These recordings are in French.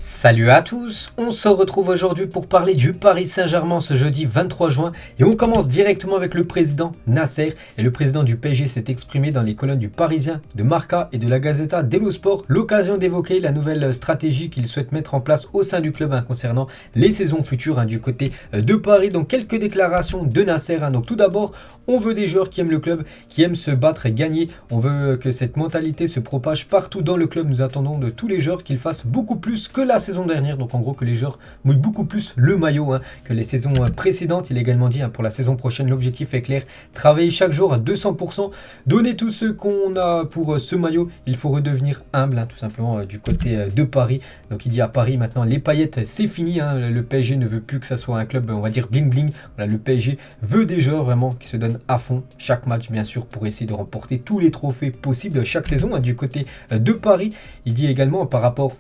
Salut à tous, on se retrouve aujourd'hui pour parler du Paris Saint-Germain ce jeudi 23 juin et on commence directement avec le président Nasser. Et le président du PSG s'est exprimé dans les colonnes du Parisien, de Marca et de la Gazzetta dello Sport, l'occasion d'évoquer la nouvelle stratégie qu'il souhaite mettre en place au sein du club concernant les saisons futures du côté de Paris. Donc quelques déclarations de Nasser. Donc tout d'abord, on veut des joueurs qui aiment le club, qui aiment se battre et gagner. On veut que cette mentalité se propage partout dans le club. Nous attendons de tous les joueurs qu'ils fassent beaucoup plus que la saison dernière. Donc en gros que les joueurs mouillent beaucoup plus le maillot que les saisons précédentes. Il a également dit pour la saison prochaine, l'objectif est clair. Travailler chaque jour à 200%. Donner tout ce qu'on a pour ce maillot. Il faut redevenir humble tout simplement du côté de Paris. Donc il dit à Paris maintenant les paillettes c'est fini. Le PSG ne veut plus que ça soit un club on va dire bling bling. Voilà, le PSG veut des joueurs vraiment qui se donnent à fond chaque match bien sûr pour essayer de remporter tous les trophées possibles chaque saison du côté de Paris. Il dit également par rapport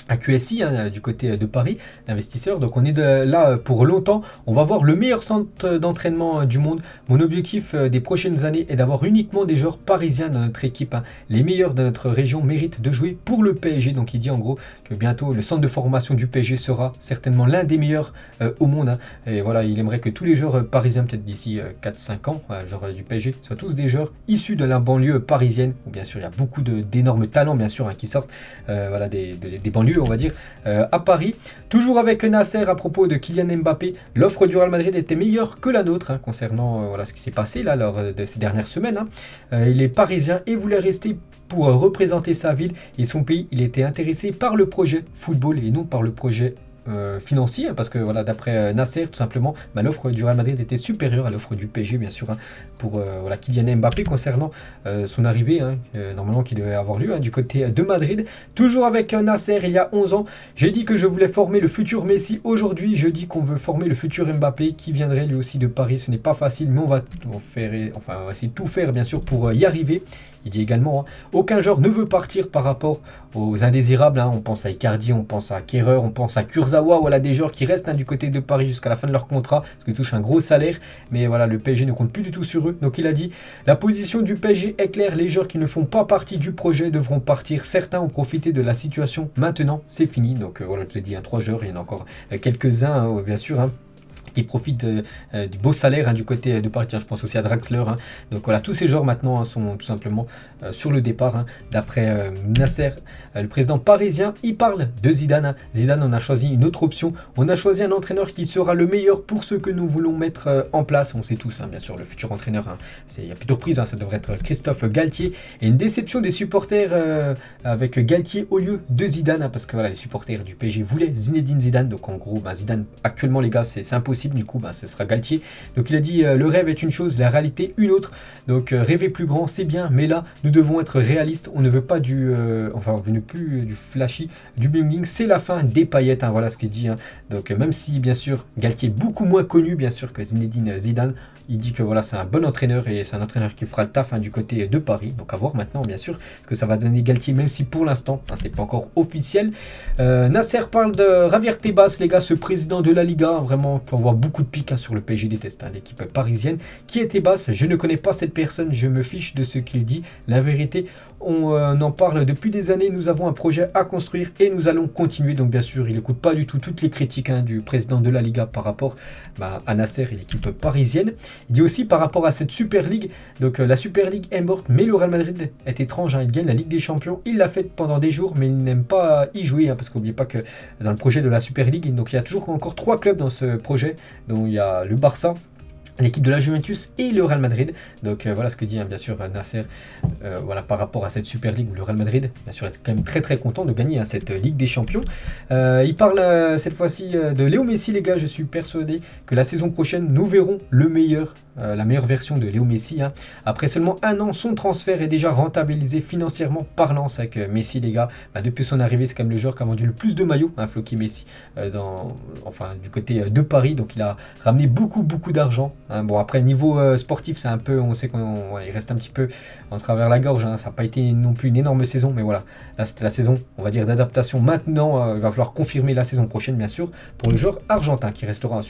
à QSI du côté de Paris, l'investisseur. Donc on est là pour longtemps. On va avoir le meilleur centre d'entraînement du monde. Mon objectif des prochaines années est d'avoir uniquement des joueurs parisiens dans notre équipe. Les meilleurs de notre région méritent de jouer pour le PSG. Donc il dit en gros que bientôt le centre de formation du PSG sera certainement l'un des meilleurs au monde. Et voilà, il aimerait que tous les joueurs parisiens, peut-être d'ici 4-5 ans, joueurs du PSG, soient tous des joueurs issus de la banlieue parisienne. Où bien sûr il y a beaucoup d'énormes talents bien sûr qui sortent des banlieues on va dire, à Paris. Toujours avec Nasser à propos de Kylian Mbappé, l'offre du Real Madrid était meilleure que la nôtre concernant ce qui s'est passé là lors de ces dernières semaines. Il est parisien et voulait rester pour représenter sa ville et son pays. Il était intéressé par le projet football et non par le projet financier, parce que voilà, d'après Nasser tout simplement l'offre du Real Madrid était supérieure à l'offre du PSG bien sûr pour Kylian Mbappé concernant son arrivée normalement qui devait avoir lieu du côté de Madrid. Toujours avec Nasser, il y a 11 ans j'ai dit que je voulais former le futur Messi. Aujourd'hui je dis qu'on veut former le futur Mbappé qui viendrait lui aussi de Paris. Ce n'est pas facile mais on va essayer de tout faire bien sûr pour y arriver. Il dit également, aucun joueur ne veut partir par rapport aux indésirables. On pense à Icardi, on pense à Kehrer, on pense à Kurzawa. Voilà des joueurs qui restent du côté de Paris jusqu'à la fin de leur contrat parce qu'ils touchent un gros salaire. Mais voilà, le PSG ne compte plus du tout sur eux. Donc il a dit, la position du PSG est claire. Les joueurs qui ne font pas partie du projet devront partir. Certains ont profité de la situation. Maintenant, c'est fini. Donc voilà, je vous ai dit, 3 joueurs. Il y en a encore quelques-uns, bien sûr. Qui profitent du beau salaire du côté de Paris. Tiens, je pense aussi à Draxler. Donc voilà, tous ces joueurs maintenant sont tout simplement sur le départ. D'après Nasser, le président parisien, il parle de Zidane. Zidane, on a choisi une autre option. On a choisi un entraîneur qui sera le meilleur pour ce que nous voulons mettre en place. On sait tous, bien sûr, le futur entraîneur. Il n'y a plus de reprise, ça devrait être Christophe Galtier. Et une déception des supporters avec Galtier au lieu de Zidane. Parce que voilà, les supporters du PSG voulaient Zinedine Zidane. Donc en gros, Zidane, actuellement les gars, c'est impossible. Du coup ce sera Galtier. Donc il a dit le rêve est une chose, la réalité une autre. Donc rêver plus grand c'est bien, mais là nous devons être réalistes. On ne veut pas on ne plus du flashy, du bling bling. C'est la fin des paillettes. Voilà ce qu'il dit. Donc même si bien sûr Galtier est beaucoup moins connu bien sûr que Zinedine Zidane, il dit que voilà, c'est un bon entraîneur et c'est un entraîneur qui fera le taf du côté de Paris. Donc à voir maintenant bien sûr ce que ça va donner Galtier, même si pour l'instant c'est pas encore officiel. Nasser parle de Javier Tebas, les gars, ce président de la Liga, vraiment qu'on voit beaucoup de piques sur le PSG déteste l'équipe parisienne. Qui est Tebas? Je ne connais pas cette personne, je me fiche de ce qu'il dit. La vérité, on en parle depuis des années, nous avons un projet à construire et nous allons continuer. Donc bien sûr, il n'écoute pas du tout toutes les critiques du président de la Liga par rapport à Nasser et l'équipe parisienne. Il dit aussi par rapport à cette Super League, donc la Super League est morte, mais le Real Madrid est étrange, il gagne la Ligue des Champions, il l'a fait pendant des jours, mais il n'aime pas y jouer, parce qu'oubliez pas que dans le projet de la Super League, donc il y a toujours encore 3 clubs dans ce projet, donc il y a le Barça, l'équipe de la Juventus et le Real Madrid. Donc voilà ce que dit bien sûr Nasser voilà, par rapport à cette Super League où le Real Madrid bien sûr est quand même très très content de gagner cette Ligue des Champions. Il parle cette fois-ci de Léo Messi, les gars. Je suis persuadé que la saison prochaine nous verrons le meilleur la meilleure version de Léo Messi. Après seulement 1 an, son transfert est déjà rentabilisé financièrement parlant. C'est avec Messi, les gars, depuis son arrivée, c'est quand même le joueur qui a vendu le plus de maillots, Floki Messi, du côté de Paris. Donc il a ramené beaucoup d'argent. Bon, après niveau sportif, c'est un peu, on sait qu'il reste un petit peu en travers la gorge. Ça n'a pas été non plus une énorme saison, mais voilà, là c'était la saison, on va dire, d'adaptation. Maintenant, il va falloir confirmer la saison prochaine, bien sûr, pour le joueur argentin qui restera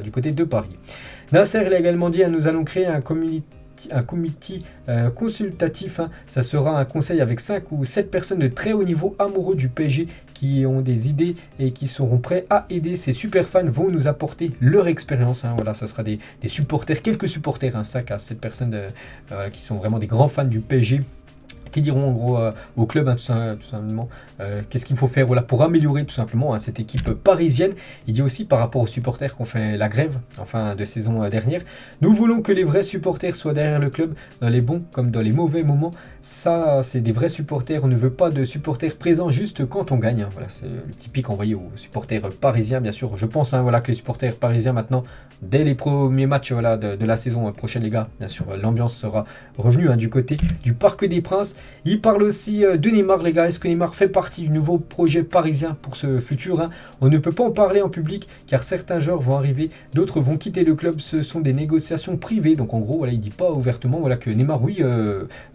du côté de Paris. Nasser, il a également dit, nous allons créer un comité consultatif. Ça sera un conseil avec 5 ou 7 personnes de très haut niveau amoureux du PSG qui ont des idées et qui seront prêts à aider. Ces super fans vont nous apporter leur expérience. Voilà, ça sera des supporters, quelques supporters, 5 à 7 personnes qui sont vraiment des grands fans du PSG. Qui diront en gros au club tout simplement qu'est-ce qu'il faut faire pour améliorer tout simplement cette équipe parisienne. Il dit aussi par rapport aux supporters qu'on fait la grève en fin de saison dernière, nous voulons que les vrais supporters soient derrière le club dans les bons comme dans les mauvais moments. Ça c'est des vrais supporters, on ne veut pas de supporters présents juste quand on gagne. Voilà, c'est le typique envoyé aux supporters parisiens bien sûr. Je pense que les supporters parisiens maintenant dès les premiers matchs de la saison prochaine les gars, bien sûr l'ambiance sera revenue du côté du Parc des Princes. Il parle aussi de Neymar les gars, est-ce que Neymar fait partie du nouveau projet parisien pour ce futur On ne peut pas en parler en public car certains joueurs vont arriver, d'autres vont quitter le club, ce sont des négociations privées. Donc en gros il dit pas ouvertement que Neymar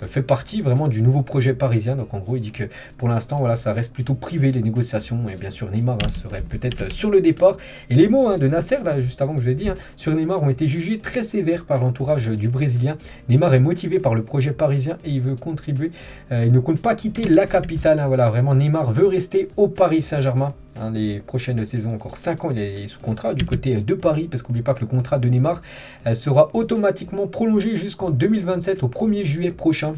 fait partie vraiment du nouveau projet parisien. Donc en gros il dit que pour l'instant ça reste plutôt privé les négociations et bien sûr Neymar serait peut-être sur le départ. Et les mots de Nasser là juste avant que je l'ai dit sur Neymar ont été jugés très sévères par l'entourage du Brésilien. Neymar est motivé par le projet parisien et il veut contribuer. Il ne compte pas quitter la capitale. Vraiment, Neymar veut rester au Paris Saint-Germain. Les prochaines saisons, encore 5 ans, il est sous contrat du côté de Paris. Parce qu'oubliez pas que le contrat de Neymar sera automatiquement prolongé jusqu'en 2027, au 1er juillet prochain.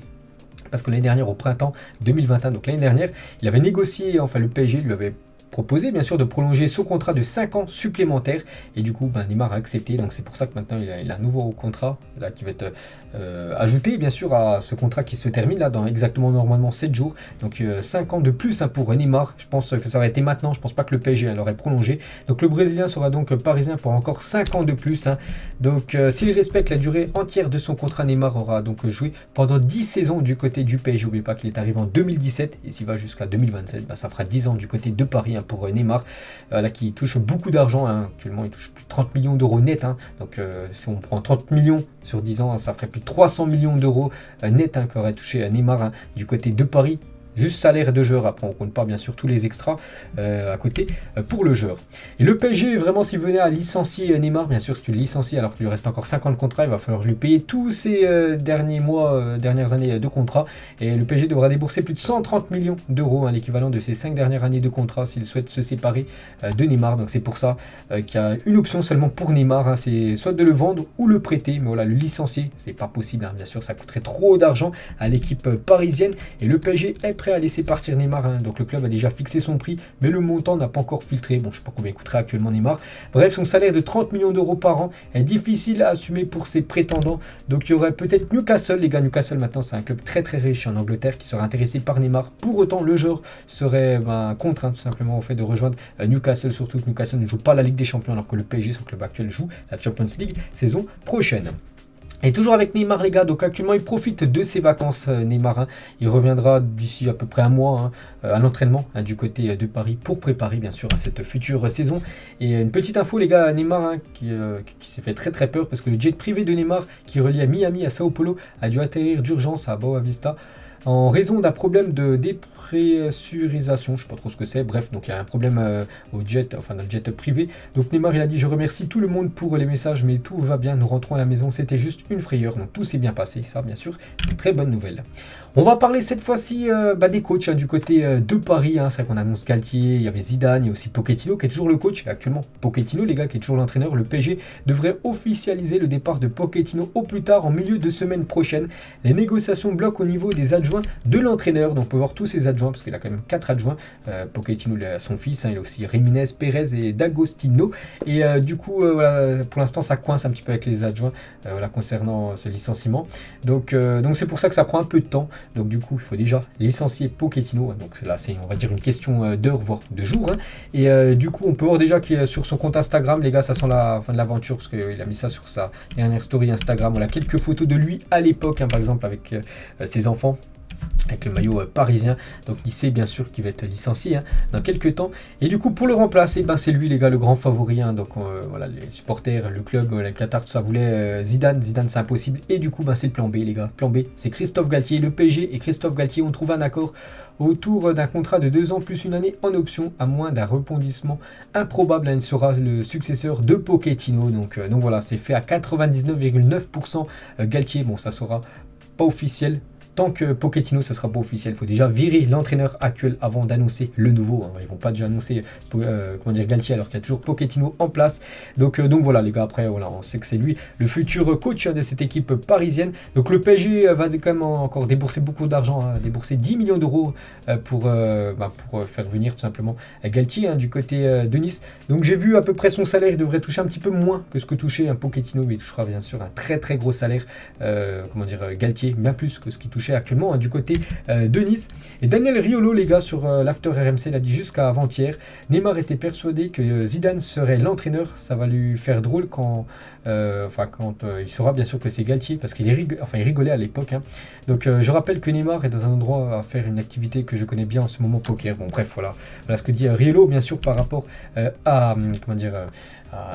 Parce que l'année dernière, au printemps 2021, donc l'année dernière, il avait négocié, le PSG lui avait proposé bien sûr de prolonger son contrat de 5 ans supplémentaires et du coup Neymar a accepté, donc c'est pour ça que maintenant il a un nouveau contrat là, qui va être ajouté bien sûr à ce contrat qui se termine là dans exactement normalement 7 jours, donc 5 ans de plus pour Neymar. Je pense que ça aurait été maintenant, je pense pas que le PSG l'aurait prolongé, donc le Brésilien sera donc parisien pour encore 5 ans de plus donc s'il respecte la durée entière de son contrat, Neymar aura donc joué pendant 10 saisons du côté du PSG. N'oubliez pas qu'il est arrivé en 2017 et s'il va jusqu'à 2027, ça fera 10 ans du côté de Paris pour Neymar, qui touche beaucoup d'argent. Actuellement, il touche plus de 30 millions d'euros net. Donc, si on prend 30 millions sur 10 ans, ça ferait plus de 300 millions d'euros net qu'aurait touché Neymar du côté de Paris. Juste salaire de joueur, après on compte pas bien sûr tous les extras à côté pour le joueur. Et le PSG, vraiment s'il venait à licencier Neymar, bien sûr si tu le licencies alors qu'il lui reste encore 5 ans de contrat, il va falloir lui payer tous ces dernières années de contrat. Et le PSG devra débourser plus de 130 millions d'euros, l'équivalent de ses 5 dernières années de contrat s'il souhaite se séparer de Neymar. Donc c'est pour ça qu'il y a une option seulement pour Neymar, c'est soit de le vendre ou le prêter. Mais voilà, le licencier, c'est pas possible, bien sûr ça coûterait trop d'argent à l'équipe parisienne et le PSG est prêt à laisser partir Neymar. Donc le club a déjà fixé son prix, mais le montant n'a pas encore filtré. Bon, je sais pas combien coûterait actuellement Neymar. Bref, son salaire de 30 millions d'euros par an est difficile à assumer pour ses prétendants. Donc il y aurait peut-être Newcastle, les gars. Newcastle maintenant c'est un club très très riche en Angleterre qui serait intéressé par Neymar. Pour autant, le joueur serait contraint tout simplement au fait de rejoindre Newcastle, surtout que Newcastle ne joue pas la Ligue des Champions alors que le PSG, son club actuel, joue la Champions League saison prochaine. Et toujours avec Neymar les gars, donc actuellement il profite de ses vacances Neymar, il reviendra d'ici à peu près un mois à l'entraînement du côté de Paris pour préparer bien sûr à cette future saison. Et une petite info les gars, Neymar qui s'est fait très très peur parce que le jet privé de Neymar qui relie à Miami à Sao Paulo a dû atterrir d'urgence à Boa Vista en raison d'un problème de dépressurisation, je sais pas trop ce que c'est, bref, donc il y a un problème au jet, dans le jet privé. Donc Neymar il a dit: je remercie tout le monde pour les messages, mais tout va bien, nous rentrons à la maison, c'était juste une frayeur, donc tout s'est bien passé, ça bien sûr, une très bonne nouvelle. On va parler cette fois-ci des coachs du côté de Paris, c'est vrai qu'on annonce Galtier, il y avait Zidane, il y a aussi Pochettino qui est toujours le coach, et actuellement Pochettino les gars qui est toujours l'entraîneur. Le PSG devrait officialiser le départ de Pochettino au plus tard en milieu de semaine prochaine. Les négociations bloquent au niveau des adjoints de l'entraîneur, donc on peut voir tous ses adjoints parce qu'il a quand même 4 adjoints. Pochettino il a son fils, il a aussi Jiménez, Pérez et D'Agostino, et du coup pour l'instant ça coince un petit peu avec les adjoints concernant ce licenciement, donc c'est pour ça que ça prend un peu de temps. Donc du coup il faut déjà licencier Pochettino, donc là c'est on va dire une question d'heures voire de jours, et du coup on peut voir déjà qu'il est sur son compte Instagram les gars, ça sent la fin de l'aventure parce qu'il a mis ça sur sa dernière story Instagram, quelques photos de lui à l'époque par exemple avec ses enfants. avec le maillot parisien. Donc il sait bien sûr qu'il va être licencié dans quelques temps. Et du coup pour le remplacer, c'est lui les gars le grand favori. Donc voilà, les supporters, le club, le Qatar, tout ça voulait Zidane. Zidane c'est impossible. Et du coup c'est le plan B les gars. Plan B c'est Christophe Galtier. Le PSG et Christophe Galtier ont trouvé un accord autour d'un contrat de 2 ans plus une année en option, à moins d'un rebondissement improbable. Il sera le successeur de Pochettino. Donc voilà, c'est fait à 99,9% Galtier. Bon, ça sera pas officiel. Tant que Pochettino, ça ne sera pas officiel. Il faut déjà virer l'entraîneur actuel avant d'annoncer le nouveau. Ils ne vont pas déjà annoncer Galtier alors qu'il y a toujours Pochettino en place. Donc voilà les gars, après voilà, on sait que c'est lui le futur coach de cette équipe parisienne. Donc le PSG va quand même encore débourser beaucoup d'argent, débourser 10 millions d'euros pour faire venir tout simplement Galtier du côté de Nice. Donc j'ai vu à peu près son salaire, il devrait toucher un petit peu moins que ce que touchait Pochettino, mais il touchera bien sûr un très très gros salaire. Galtier, bien plus que ce qu'il touche actuellement du côté de Nice. Et Daniel Riolo les gars sur l'After RMC l'a dit jusqu'à avant-hier, Neymar était persuadé que Zidane serait l'entraîneur. Ça va lui faire drôle quand il saura bien sûr que c'est Galtier, parce qu'il rigolait à l'époque. Donc je rappelle que Neymar est dans un endroit à faire une activité que je connais bien en ce moment, poker. Bon bref, voilà ce que dit Riolo bien sûr par rapport à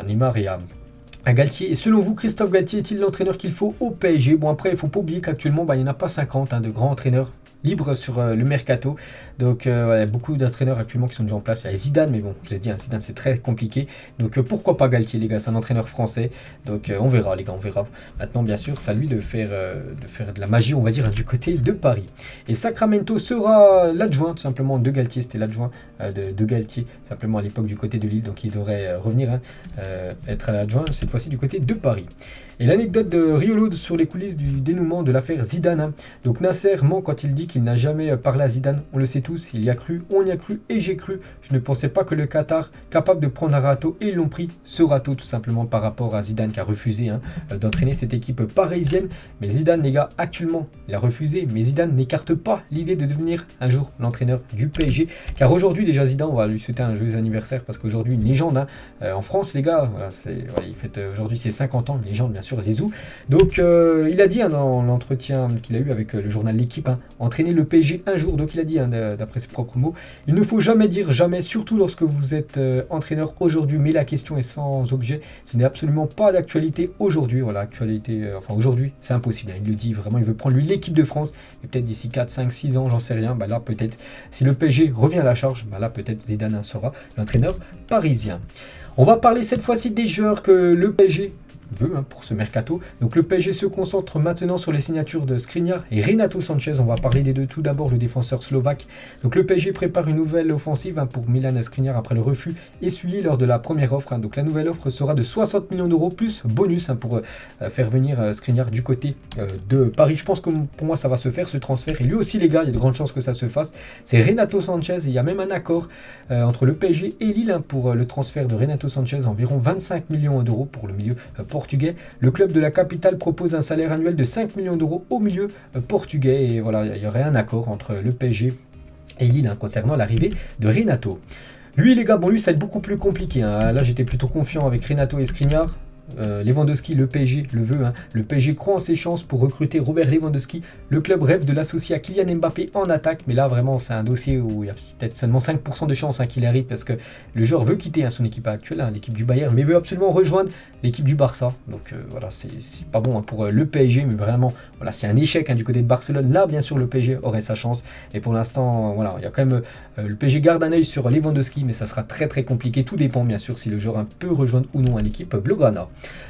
Neymar et à Galtier. Et selon vous, Christophe Galtier est-il l'entraîneur qu'il faut au PSG? Bon après, il ne faut pas oublier qu'actuellement, il n'y en a pas 50 de grands entraîneurs libres sur le mercato. Donc il y a beaucoup d'entraîneurs actuellement qui sont déjà en place. Il y a Zidane, mais bon, je l'ai dit, Zidane c'est très compliqué. Donc pourquoi pas Galtier les gars, c'est un entraîneur français. Donc on verra les gars, on verra. Maintenant bien sûr, c'est à lui de faire de la magie, on va dire, du côté de Paris. Et Sacramento sera l'adjoint tout simplement de Galtier. C'était l'adjoint de Galtier simplement à l'époque du côté de Lille. Donc il devrait revenir être l'adjoint cette fois-ci du côté de Paris. Et l'anecdote de Riolo sur les coulisses du dénouement de l'affaire Zidane. Donc Nasser ment quand il dit qu'il n'a jamais parlé à Zidane. On le sait tous, il y a cru, on y a cru et j'ai cru. Je ne pensais pas que le Qatar capable de prendre un râteau, et ils l'ont pris, ce râteau tout simplement par rapport à Zidane qui a refusé d'entraîner cette équipe parisienne. Mais Zidane les gars, actuellement il a refusé, mais Zidane n'écarte pas l'idée de devenir un jour l'entraîneur du PSG. Car aujourd'hui déjà Zidane, on va lui souhaiter un joyeux anniversaire parce qu'aujourd'hui une légende en France les gars. Il fête aujourd'hui ses 50 ans, une légende bien sûr. Zizou. Donc il a dit dans l'entretien qu'il a eu avec le journal L'équipe, entraîner le PSG un jour. Donc il a dit d'après ses propres mots, il ne faut jamais dire jamais, surtout lorsque vous êtes entraîneur aujourd'hui, mais la question est sans objet. Ce n'est absolument pas d'actualité aujourd'hui. Voilà, actualité, aujourd'hui c'est impossible. Il le dit vraiment, il veut prendre lui l'équipe de France et peut-être d'ici 4, 5, 6 ans, j'en sais rien. Là peut-être, si le PSG revient à la charge, là peut-être Zidane sera l'entraîneur parisien. On va parler cette fois-ci des joueurs que le PSG veut pour ce mercato. Donc le PSG se concentre maintenant sur les signatures de Skriniar et Renato Sanchez. On va parler des deux. Tout d'abord le défenseur slovaque. Donc le PSG prépare une nouvelle offensive pour Milan Skriniar après le refus essuyé lors de la première offre. Donc la nouvelle offre sera de 60 millions d'euros plus bonus pour faire venir Skriniar du côté de Paris. Je pense que pour moi ça va se faire ce transfert, et lui aussi les gars, il y a de grandes chances que ça se fasse. C'est Renato Sanchez, et il y a même un accord entre le PSG et Lille pour le transfert de Renato Sanchez, environ 25 millions d'euros pour le milieu portugais. Le club de la capitale propose un salaire annuel de 5 millions d'euros au milieu portugais, et voilà, il y aurait un accord entre le PSG et Lille concernant l'arrivée de Renato. Lui les gars, bon lui ça va être beaucoup plus compliqué. Là j'étais plutôt confiant avec Renato et Skriniar. Lewandowski, le PSG le veut. Le PSG croit en ses chances pour recruter Robert Lewandowski. Le club rêve de l'associer à Kylian Mbappé en attaque, mais là vraiment c'est un dossier où il y a peut-être seulement 5% de chances qu'il arrive, parce que le joueur veut quitter son équipe actuelle, l'équipe du Bayern, mais veut absolument rejoindre l'équipe du Barça. Donc voilà, c'est pas bon pour le PSG, mais vraiment voilà, c'est un échec du côté de Barcelone. Là bien sûr le PSG aurait sa chance, et pour l'instant voilà, il y a quand même le PSG garde un œil sur Lewandowski, mais ça sera très très compliqué. Tout dépend bien sûr si le joueur peut rejoindre ou non l'équipe blaugrana.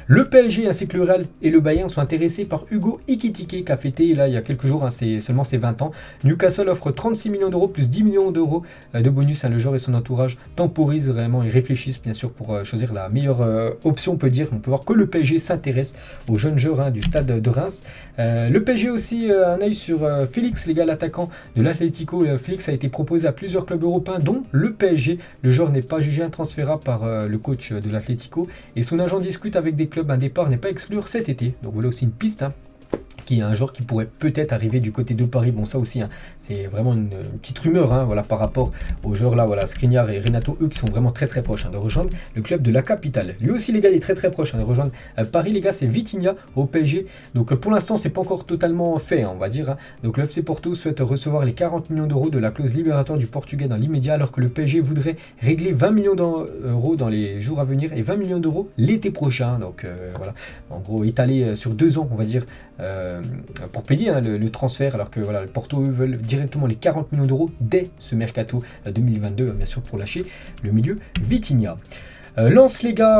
Le PSG ainsi que le Real et le Bayern sont intéressés par Hugo Ekitike, qui a fêté là il y a quelques jours seulement ses 20 ans. Newcastle offre 36 millions d'euros plus 10 millions d'euros de bonus. Le joueur et son entourage temporisent vraiment, ils réfléchissent bien sûr pour choisir la meilleure option, on peut dire. On peut voir que le PSG s'intéresse aux jeunes joueurs du stade de Reims. Le PSG aussi un œil sur Félix, les gars, l'attaquant de l'Atlético. Félix a été proposé à plusieurs clubs européens dont le PSG. Le joueur n'est pas jugé intransférable par le coach de l'Atlético, et son agent discute avec des clubs. Un départ n'est pas exclu cet été. Donc voilà aussi une piste Cherki, un joueur qui pourrait peut-être arriver du côté de Paris. Bon, ça aussi, hein, c'est vraiment une petite rumeur, hein, voilà, par rapport aux joueurs là, voilà, Skriniar et Renato, eux qui sont vraiment très très proches, hein, de rejoindre le club de la capitale. Lui aussi, les gars, il est très très proche, hein, de rejoindre Paris, les gars, c'est Vitinha au PSG. Donc pour l'instant, c'est pas encore totalement fait, hein, on va dire, hein. Donc le FC Porto souhaite recevoir les 40 millions d'euros de la clause libératoire du Portugais dans l'immédiat, alors que le PSG voudrait régler 20 millions d'euros dans les jours à venir et 20 millions d'euros l'été prochain. Donc voilà, en gros, étalé sur 2 ans, on va dire, pour payer, hein, le transfert, alors que voilà, le Porto, eux, veulent directement les 40 millions d'euros dès ce mercato 2022, bien sûr, pour lâcher le milieu Vitinha. Lens, les gars,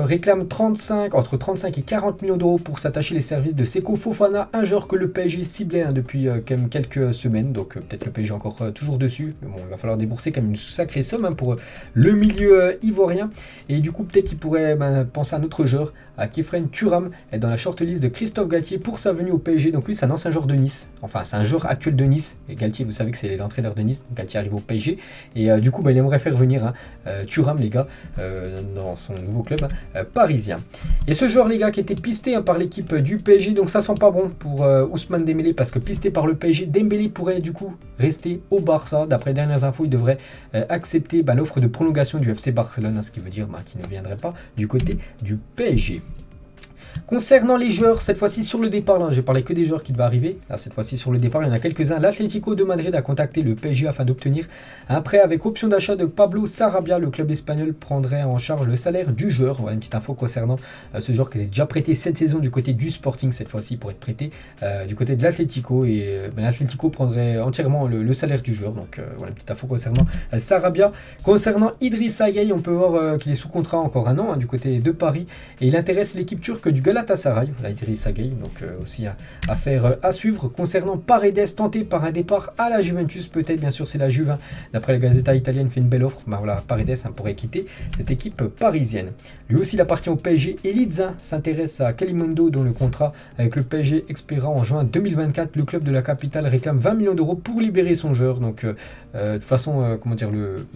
réclame entre 35 et 40 millions d'euros pour s'attacher les services de Seko Fofana, un joueur que le PSG ciblait, hein, depuis quand même quelques semaines. Donc peut-être le PSG encore toujours dessus. Mais bon, il va falloir débourser quand même une sacrée somme, hein, pour le milieu ivoirien. Et du coup, peut-être qu'il pourrait penser à un autre joueur, à Kefren Thuram, est dans la shortlist de Christophe Galtier pour sa venue au PSG. Donc lui, c'est un ancien joueur de Nice. Enfin, c'est un joueur actuel de Nice. Et Galtier, vous savez que c'est l'entraîneur de Nice. Donc Galtier arrive au PSG. Et du coup, il aimerait faire venir, hein, Thuram, les gars, dans son nouveau club, parisien. Et ce joueur, les gars, qui était pisté, hein, par l'équipe du PSG, donc ça sent pas bon pour Ousmane Dembélé, parce que pisté par le PSG, Dembélé pourrait du coup rester au Barça. D'après les dernières infos, il devrait accepter l'offre de prolongation du FC Barcelone, hein, ce qui veut dire qu'il ne viendrait pas du côté du PSG. Concernant les joueurs, cette fois-ci sur le départ, là, je parlais que des joueurs qui devaient arriver. Là, cette fois-ci sur le départ, il y en a quelques-uns. L'Atlético de Madrid a contacté le PSG afin d'obtenir un prêt avec option d'achat de Pablo Sarabia. Le club espagnol prendrait en charge le salaire du joueur. Voilà une petite info concernant ce joueur qui est déjà prêté cette saison du côté du Sporting, cette fois-ci pour être prêté du côté de l'Atlético. Et l'Atlético prendrait entièrement le salaire du joueur. Donc voilà une petite info concernant Sarabia. Concernant Idrissa Gueye, on peut voir qu'il est sous contrat encore un an, hein, du côté de Paris. Et il intéresse l'équipe turque du Galatasaray, là Idrissa Gueye, donc aussi à faire à suivre. Concernant Paredes, tenté par un départ à la Juventus, peut-être, bien sûr c'est la Juve, hein. D'après la Gazzetta italienne, fait une belle offre. Voilà, Paredes, hein, pourrait quitter cette équipe parisienne. Lui aussi il appartient au PSG. Et Leeds, hein, s'intéresse à Kalimundo, dont le contrat avec le PSG expirera en juin 2024. Le club de la capitale réclame 20 millions d'euros pour libérer son joueur. Donc de toute façon, comment dire, le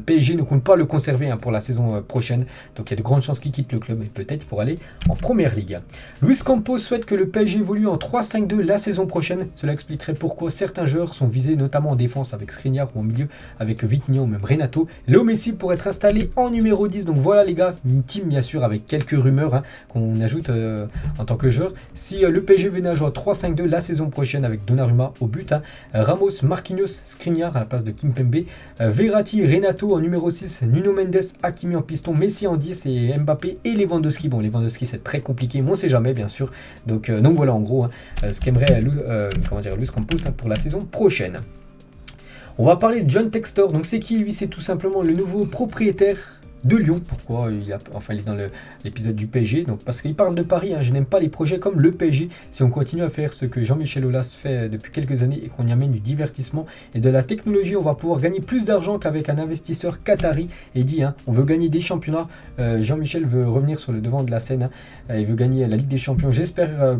PSG ne compte pas le conserver, hein, pour la saison prochaine. Donc il y a de grandes chances qu'il quitte le club, et peut-être pour aller en Première Ligue. Luis Campos souhaite que le PSG évolue en 3-5-2 la saison prochaine. Cela expliquerait pourquoi certains joueurs sont visés, notamment en défense avec Skriniar ou en milieu avec Vitinha ou même Renato. Léo Messi pourrait être installé en numéro 10. Donc voilà les gars, une team bien sûr avec quelques rumeurs, hein, qu'on ajoute en tant que joueur. Si le PSG venait à jouer à 3-5-2 la saison prochaine avec Donnarumma au but, hein, Ramos, Marquinhos, Skriniar à la place de Kimpembe, Verratti, Renato en numéro 6, Nuno Mendes, Hakimi en piston, Messi en 10 et Mbappé et Lewandowski. Bon, Lewandowski c'est très compliqué, mais on sait jamais bien sûr. Donc voilà en gros, hein, ce qu'aimerait Luis Campos, hein, pour la saison prochaine. On va parler de John Textor. Donc c'est qui lui? C'est tout simplement le nouveau propriétaire de Lyon. Pourquoi il est dans l'épisode du PSG, donc parce qu'il parle de Paris, hein. Je n'aime pas les projets comme le PSG. Si on continue à faire ce que Jean-Michel Aulas fait depuis quelques années et qu'on y amène du divertissement et de la technologie, on va pouvoir gagner plus d'argent qu'avec un investisseur qatari. Et dit, hein, on veut gagner des championnats. Jean-Michel veut revenir sur le devant de la scène, hein. Il veut gagner la Ligue des Champions. J'espère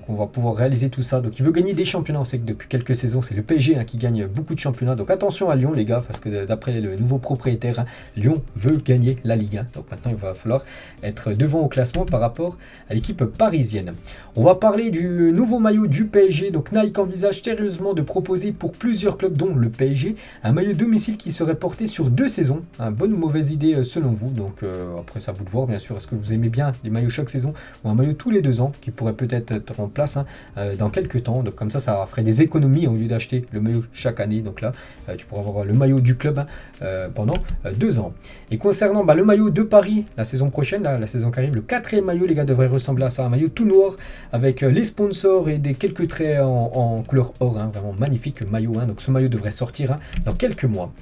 qu'on va pouvoir réaliser tout ça. Donc il veut gagner des championnats. On sait que depuis quelques saisons c'est le PSG, hein, qui gagne beaucoup de championnats. Donc attention à Lyon les gars, parce que d'après le nouveau propriétaire, hein, Lyon veut gagner la Ligue 1. Donc maintenant il va falloir être devant au classement par rapport à l'équipe parisienne. On va parler du nouveau maillot du PSG. Donc Nike envisage sérieusement de proposer pour plusieurs clubs dont le PSG un maillot domicile qui serait porté sur 2 saisons. Bonne ou mauvaise idée selon vous? Donc après c'est à vous de voir bien sûr. Est-ce que vous aimez bien les maillots chaque saison ou un maillot tous les 2 ans qui pourrait peut-être être en place, hein, dans quelques temps? Donc comme ça ferait des économies, hein, au lieu d'acheter le maillot chaque année. Donc là tu pourras avoir le maillot du club, hein, pendant 2 ans. Et concernant le maillot de Paris la saison prochaine, la saison qui arrive, le 4e maillot les gars devrait ressembler à ça, un maillot tout noir avec les sponsors et des quelques traits en couleur or, hein, vraiment magnifique maillot, hein. Donc ce maillot devrait sortir, hein, dans quelques mois.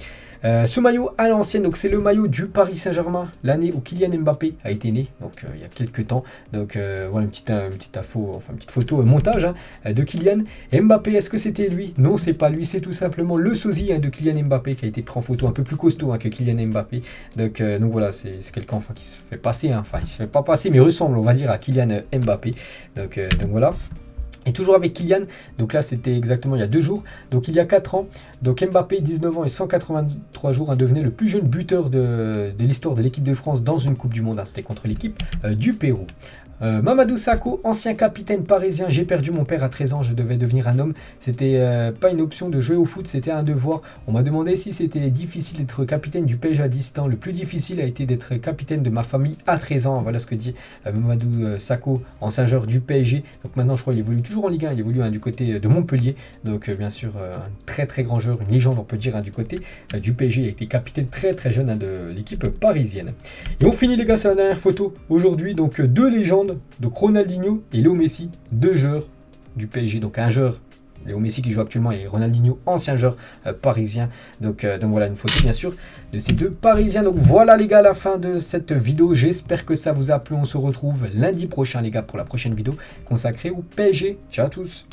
Ce maillot à l'ancienne, donc c'est le maillot du Paris Saint-Germain, l'année où Kylian Mbappé a été né, donc il y a quelques temps. Donc voilà une petite photo montage, hein, de Kylian Mbappé. Est-ce que c'était lui? Non, c'est pas lui, c'est tout simplement le sosie, hein, de Kylian Mbappé qui a été pris en photo, un peu plus costaud, hein, que Kylian Mbappé. Donc voilà, c'est quelqu'un qui se fait passer, hein, enfin il se fait pas passer mais ressemble on va dire à Kylian Mbappé. Donc voilà. Et toujours avec Kylian, donc là c'était exactement il y a 2 jours, donc il y a 4 ans, donc Mbappé 19 ans et 183 jours, a devenu le plus jeune buteur de l'histoire de l'équipe de France dans une Coupe du Monde, hein, c'était contre l'équipe du Pérou. Mamadou Sakho, ancien capitaine parisien. J'ai perdu mon père à 13 ans, je devais devenir un homme. C'était pas une option de jouer au foot, c'était un devoir. On m'a demandé si c'était difficile d'être capitaine du PSG à 17 ans. Le plus difficile a été d'être capitaine de ma famille à 13 ans. Voilà ce que dit Mamadou Sakho, ancien joueur du PSG. Donc maintenant, je crois qu'il évolue toujours en Ligue 1. Il évolue du côté de Montpellier. Donc bien sûr, un très grand joueur, une légende, on peut dire, du côté du PSG. Il a été capitaine très jeune de l'équipe parisienne. Et on finit les gars, c'est la dernière photo aujourd'hui. Donc deux légendes. Donc Ronaldinho et Léo Messi, deux joueurs du PSG. Donc un joueur, Léo Messi qui joue actuellement, et Ronaldinho, ancien joueur parisien. Donc voilà une photo bien sûr de ces deux Parisiens. Donc voilà les gars, la fin de cette vidéo. J'espère que ça vous a plu. On se retrouve lundi prochain les gars pour la prochaine vidéo consacrée au PSG. Ciao à tous.